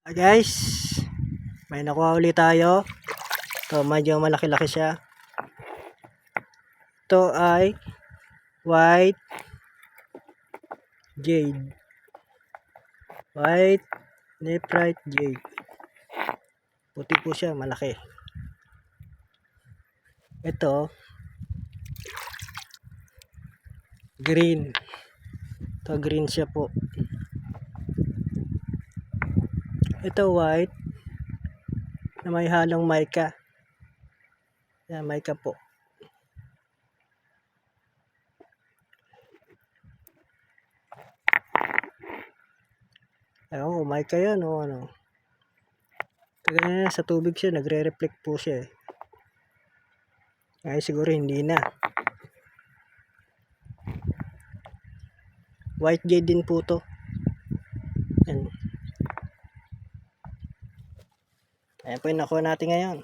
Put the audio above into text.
Guys, may nakuha ulit tayo. Ito, medyo malaki-laki siya. Ito ay white jade. White nephrite jade. Puti po siya, malaki. Ito, green. Ito, green siya po. Ito, white na may halong mica. Yan, mica po. Ewan ko, mica yan o ano. Kaya sa tubig siya, nagre-reflect po siya eh. Ngayon siguro hindi na. White jade din po to. Yan. Ayan po yung nakuha natin ngayon.